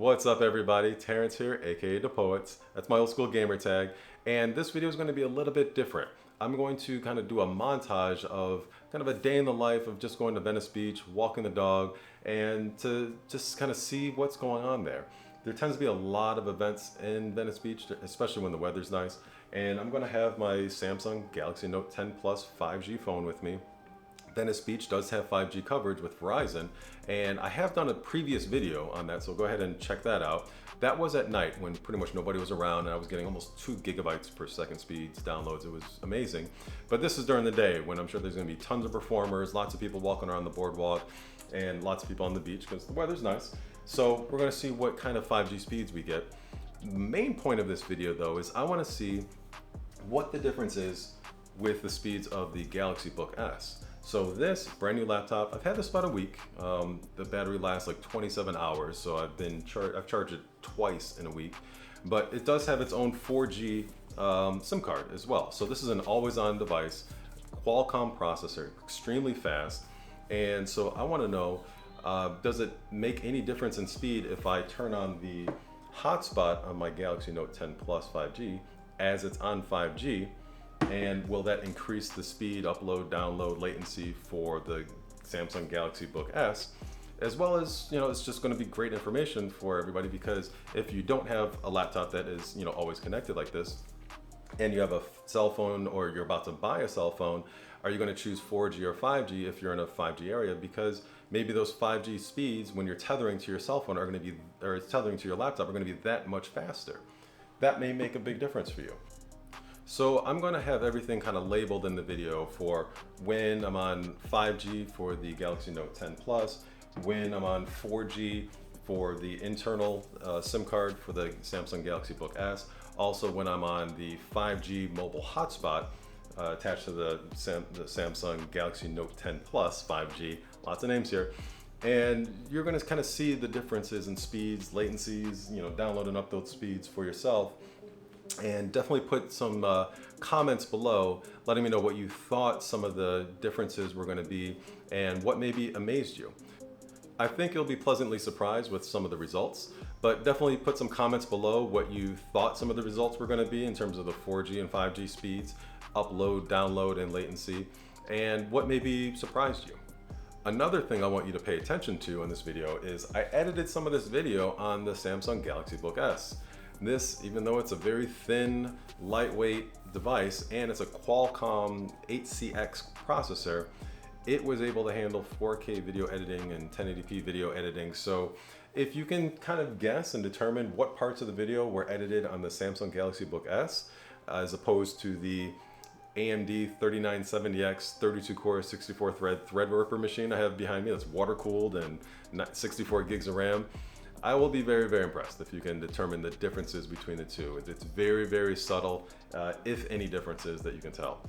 What's up everybody, Terrence here, aka The Poets. That's my old school gamer tag, and this video is going to be a little bit different. I'm going to kind of do a montage of kind of a day in the life of just going to Venice Beach, walking the dog, and to just kind of see what's going on there. There tends to be a lot of events in Venice Beach, especially when the weather's nice, and I'm going to have my Samsung Galaxy Note 10 Plus 5G phone with me. Venice Beach does have 5G coverage with Verizon, and I have done a previous video on that, so go ahead and check that out. That was at night when pretty much nobody was around, and I was getting almost 2 gigabytes per second speeds downloads. It was amazing. But this is during the day when I'm sure there's going to be tons of performers, lots of people walking around the boardwalk, and lots of people on the beach because the weather's nice. So we're going to see what kind of 5G speeds we get. The main point of this video though is I want to see what the difference is with the speeds of the Galaxy Book S. So this brand new laptop, I've had this about a week. The battery lasts like 27 hours, so I've charged it twice in a week. But it does have its own 4G SIM card as well. So this is an always-on device, Qualcomm processor, extremely fast. And so I want to know, does it make any difference in speed if I turn on the hotspot on my Galaxy Note 10 Plus 5G as it's on 5G? And will that increase the speed, upload, download, latency for the Samsung Galaxy Book S? As well as, it's just going to be great information for everybody, because if you don't have a laptop that is, always connected like this, and you have a cell phone or you're about to buy a cell phone, are you going to choose 4G or 5G if you're in a 5G area? Because maybe those 5G speeds when you're tethering to your cell phone are going to be, or tethering to your laptop, are going to be that much faster. That may make a big difference for you. So I'm going to have everything kind of labeled in the video for when I'm on 5G for the Galaxy Note 10 Plus, when I'm on 4G for the internal SIM card for the Samsung Galaxy Book S, also when I'm on the 5G mobile hotspot attached to the Samsung Galaxy Note 10 Plus 5G, lots of names here. And you're going to kind of see the differences in speeds, latencies, download and upload speeds for yourself. And definitely put some comments below letting me know what you thought some of the differences were going to be and what maybe amazed you. I think you'll be pleasantly surprised with some of the results, but definitely put some comments below what you thought some of the results were going to be in terms of the 4G and 5G speeds, upload, download, and latency, and what maybe surprised you. Another thing I want you to pay attention to in this video is I edited some of this video on the Samsung Galaxy Book S. This, even though it's a very thin, lightweight device and it's a Qualcomm 8CX processor, it was able to handle 4K video editing and 1080p video editing. So if you can kind of guess and determine what parts of the video were edited on the Samsung Galaxy Book S, as opposed to the AMD 3970X 32-core 64-thread Threadripper machine I have behind me that's water-cooled and 64 gigs of RAM, I will be very, very impressed if you can determine the differences between the two. It's very, very subtle, if any differences that you can tell.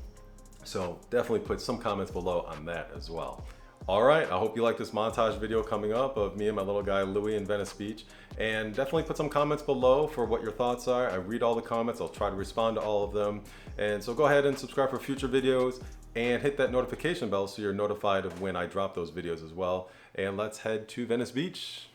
So definitely put some comments below on that as well. All right, I hope you like this montage video coming up of me and my little guy Louie in Venice Beach. And definitely put some comments below for what your thoughts are. I read all the comments, I'll try to respond to all of them. And so go ahead and subscribe for future videos and hit that notification bell so you're notified of when I drop those videos as well. And let's head to Venice Beach.